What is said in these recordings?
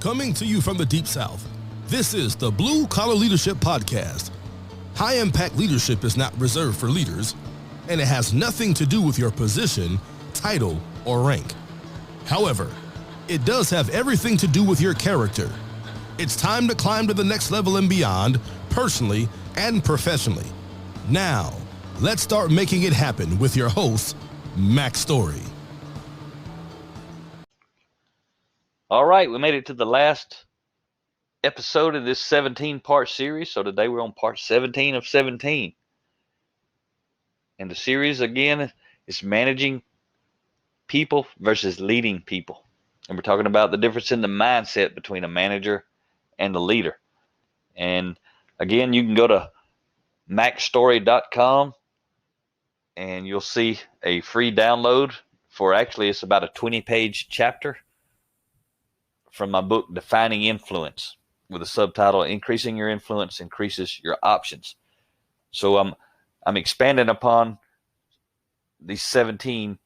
Coming to you from the Deep South, this is the Blue Collar Leadership Podcast. High-impact leadership is not reserved for leaders, and it has nothing to do with your position, title, or rank. However, it does have everything to do with your character. It's time to climb to the next level and beyond, personally and professionally. Now, let's start making it happen with your host, Mac Story. All right, we made it to the last episode of this 17-part series. So today we're on part 17 of 17. And the series, again, is managing people versus leading people. And we're talking about the difference in the mindset between a manager and a leader. And again, you can go to macstory.com and you'll see a free download for, actually, it's about a 20-page chapter from my book, Defining Influence, with the subtitle, Increasing Your Influence Increases Your Options. So I'm expanding upon these 17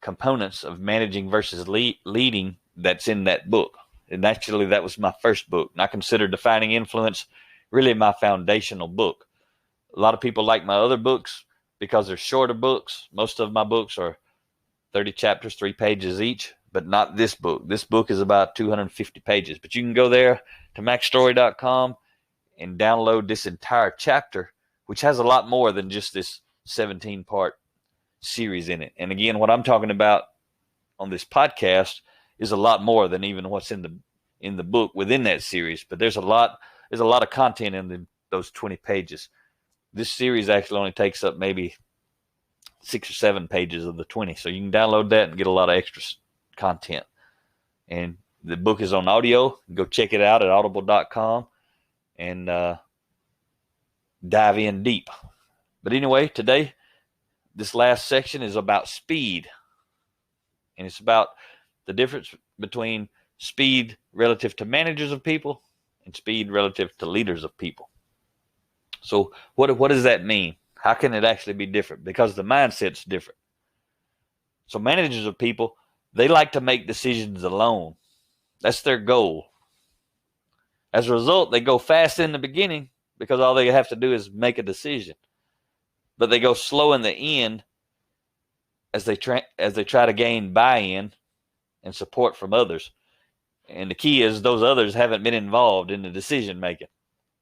components of managing versus leading that's in that book. And actually, that was my first book. And I consider Defining Influence really my foundational book. A lot of people like my other books because they're shorter books. Most of my books are 30 chapters, 3 pages each. But not this book. This book is about 250 pages. But you can go there to macstory.com and download this entire chapter, which has a lot more than just this 17-part series in it. And again, what I'm talking about on this podcast is a lot more than even what's in the book within that series. But there's a lot of content in those 20 pages. This series actually only takes up maybe 6 or 7 pages of the 20. So you can download that and get a lot of extra content. And the book is on audio. Go check it out at audible.com and dive in deep. But anyway, today, this last section is about speed. And it's about the difference between speed relative to managers of people and speed relative to leaders of people. So what does that mean? How can it actually be different? Because the mindset's different. So managers of people, they like to make decisions alone. That's their goal. As a result, they go fast in the beginning because all they have to do is make a decision. But they go slow in the end as they try to gain buy-in and support from others. And the key is those others haven't been involved in the decision making.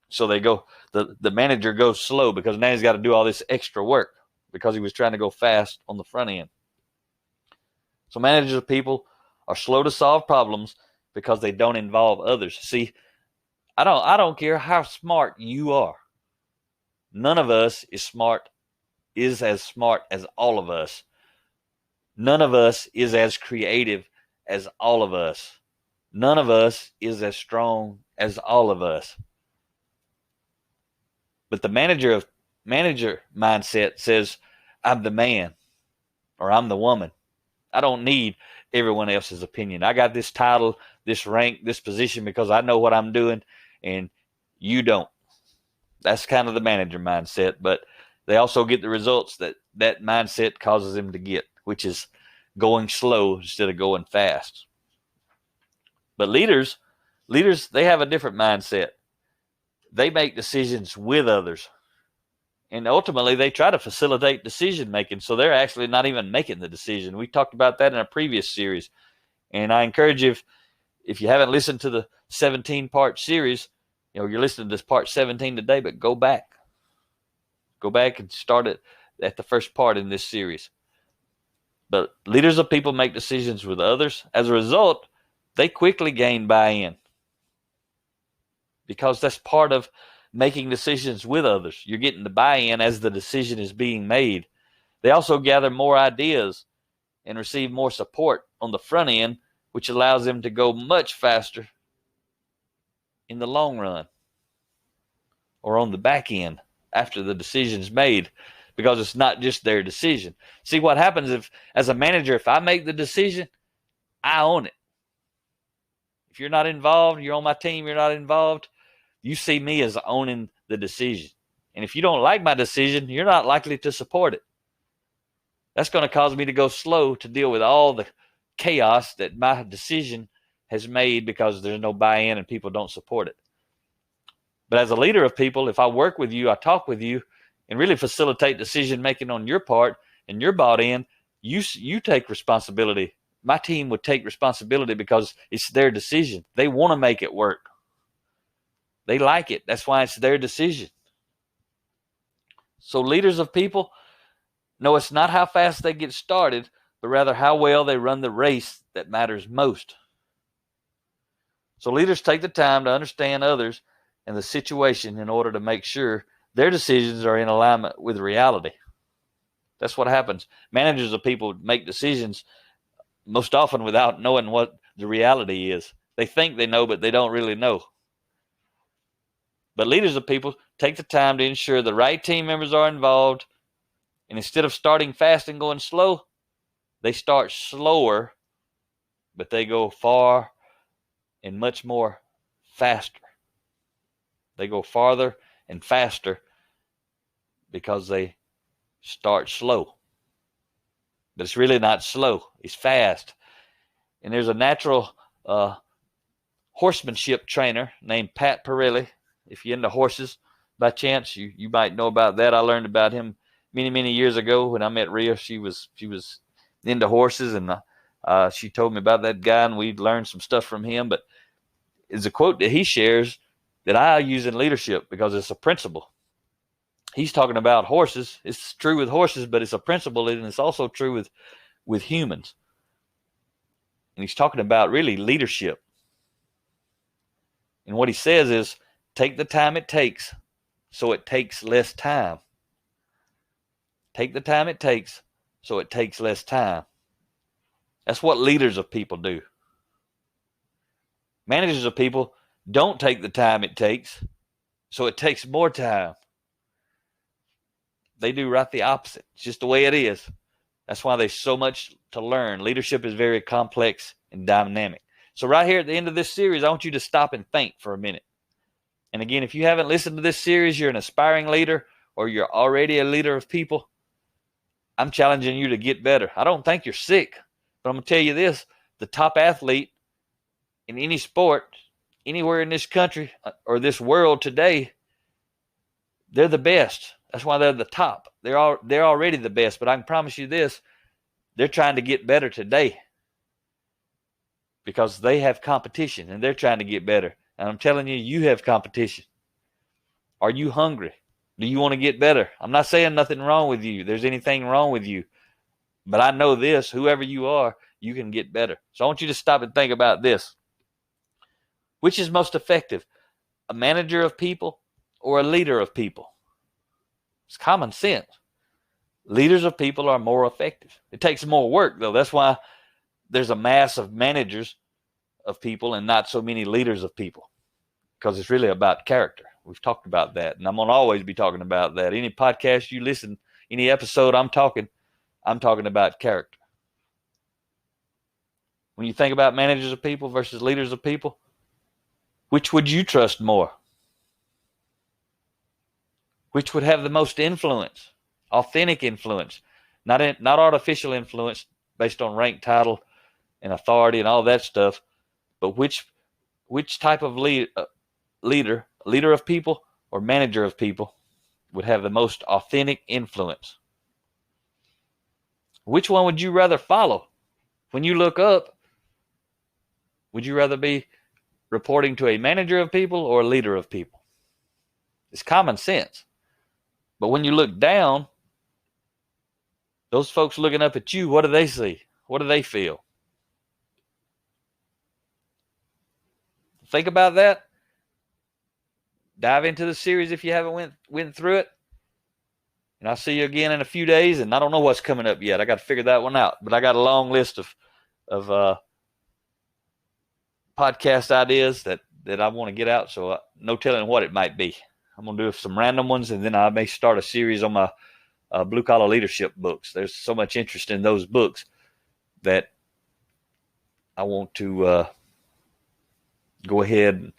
So the manager goes slow because now he's got to do all this extra work because he was trying to go fast on the front end. So managers of people are slow to solve problems because they don't involve others. See, I don't care how smart you are. None of us is as smart as all of us. None of us is as creative as all of us. None of us is as strong as all of us. But the manager mindset says, I'm the man or I'm the woman. I don't need everyone else's opinion. I got this title, this rank, this position because I know what I'm doing and you don't. That's kind of the manager mindset, but they also get the results that mindset causes them to get, which is going slow instead of going fast. But leaders, they have a different mindset. They make decisions with others. And ultimately, they try to facilitate decision-making, so they're actually not even making the decision. We talked about that in a previous series. And I encourage you, if you haven't listened to the 17-part series, you're listening to this part 17 today, but go back. Go back and start it at the first part in this series. But leaders of people make decisions with others. As a result, they quickly gain buy-in because that's part of making decisions with others. You're getting the buy-in as the decision is being made. They also gather more ideas and receive more support on the front end, which allows them to go much faster in the long run or on the back end after the decision's made, because it's not just their decision. See, what happens as a manager, if I make the decision, I own it. If you're not involved, you're on my team, you're not involved, you see me as owning the decision. And if you don't like my decision, you're not likely to support it. That's going to cause me to go slow to deal with all the chaos that my decision has made because there's no buy-in and people don't support it. But as a leader of people, if I work with you, I talk with you, and really facilitate decision-making on your part, and you're bought in, you take responsibility. My team would take responsibility because it's their decision. They want to make it work. They like it. That's why it's their decision. So leaders of people, no, it's not how fast they get started, but rather how well they run the race that matters most. So leaders take the time to understand others and the situation in order to make sure their decisions are in alignment with reality. That's what happens. Managers of people make decisions most often without knowing what the reality is. They think they know, but they don't really know. But leaders of people take the time to ensure the right team members are involved, and instead of starting fast and going slow, they start slower, but they go far and much more faster. They go farther and faster because they start slow. But it's really not slow. It's fast. And there's a natural horsemanship trainer named Pat Pirelli. If you're into horses, by chance, you might know about that. I learned about him many, many years ago when I met Rhea. She was into horses, and she told me about that guy, and we learned some stuff from him. But it's a quote that he shares that I use in leadership because it's a principle. He's talking about horses. It's true with horses, but it's a principle, and it's also true with humans. And he's talking about really leadership. And what he says is, take the time it takes so it takes less time. Take the time it takes so it takes less time. That's what leaders of people do. Managers of people don't take the time it takes, so it takes more time. They do right the opposite. It's just the way it is. That's why there's so much to learn. Leadership is very complex and dynamic. So right here at the end of this series, I want you to stop and think for a minute. And again, if you haven't listened to this series, you're an aspiring leader or you're already a leader of people, I'm challenging you to get better. I don't think you're sick, but I'm going to tell you this. The top athlete in any sport, anywhere in this country or this world today, they're the best. That's why they're the top. They're already the best, but I can promise you this, they're trying to get better today because they have competition and they're trying to get better. And I'm telling you, you have competition. Are you hungry? Do you want to get better? I'm not saying nothing wrong with you. There's anything wrong with you. But I know this, whoever you are, you can get better. So I want you to stop and think about this. Which is most effective, a manager of people or a leader of people? It's common sense. Leaders of people are more effective. It takes more work, though. That's why there's a mass of managers of people and not so many leaders of people, because it's really about character. We've talked about that, and I'm going to always be talking about that. Any podcast you listen, any episode I'm talking about character. When you think about managers of people versus leaders of people, which would you trust more? Which would have the most influence? Authentic influence, not artificial influence based on rank, title, and authority and all that stuff, but which type of leader of people or manager of people would have the most authentic influence? Which one would you rather follow? When you look up, would you rather be reporting to a manager of people or a leader of people? It's common sense. But when you look down, those folks looking up at you, what do they see? What do they feel? Think about that. Dive into the series if you haven't went through it. And I'll see you again in a few days. And I don't know what's coming up yet. I got to figure that one out. But I got a long list of podcast ideas that I want to get out. So no telling what it might be. I'm going to do some random ones, and then I may start a series on my blue collar leadership books. There's so much interest in those books that I want to go ahead and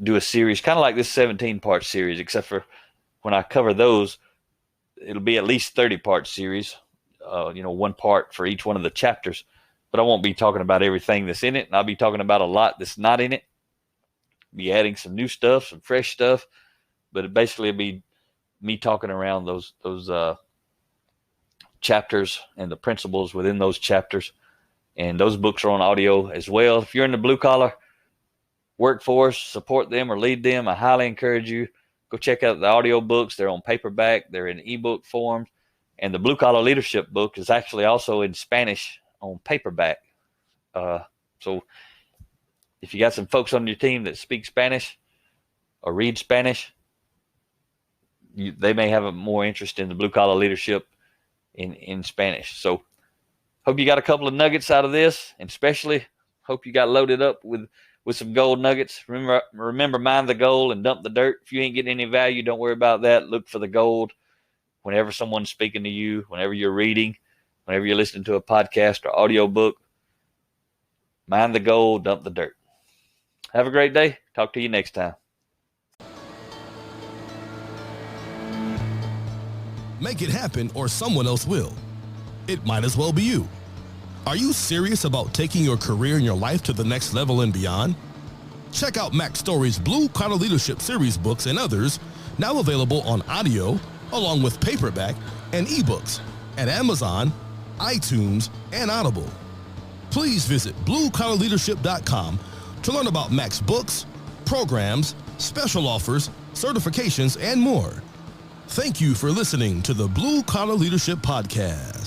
do a series, kind of like this 17-part series, except for when I cover those, it'll be at least 30-part series, one part for each one of the chapters. but I won't be talking about everything that's in it, and I'll be talking about a lot that's not in it. Be adding some new stuff, some fresh stuff, but it basically will be me talking around those chapters and the principles within those chapters. And those books are on audio as well. If you're in the blue collar workforce, support them or lead them, I highly encourage you, go check out the audio books. They're on paperback, they're in ebook form, and the blue collar leadership book is actually also in Spanish on paperback. So if you got some folks on your team that speak Spanish or read Spanish, they may have a more interest in the blue collar leadership in Spanish. So hope you got a couple of nuggets out of this, and especially hope you got loaded up with some gold nuggets. Remember, mind the gold and dump the dirt. If you ain't getting any value, don't worry about that. Look for the gold whenever someone's speaking to you, whenever you're reading, whenever you're listening to a podcast or audio book. Mind the gold, dump the dirt. Have a great day. Talk to you next time. Make it happen, or someone else will. It might as well be you. Are you serious about taking your career and your life to the next level and beyond? Check out Mac Story's Blue Collar Leadership series books and others, now available on audio, along with paperback and ebooks at Amazon, iTunes, and Audible. Please visit bluecollarleadership.com to learn about Mac's books, programs, special offers, certifications, and more. Thank you for listening to the Blue Collar Leadership Podcast.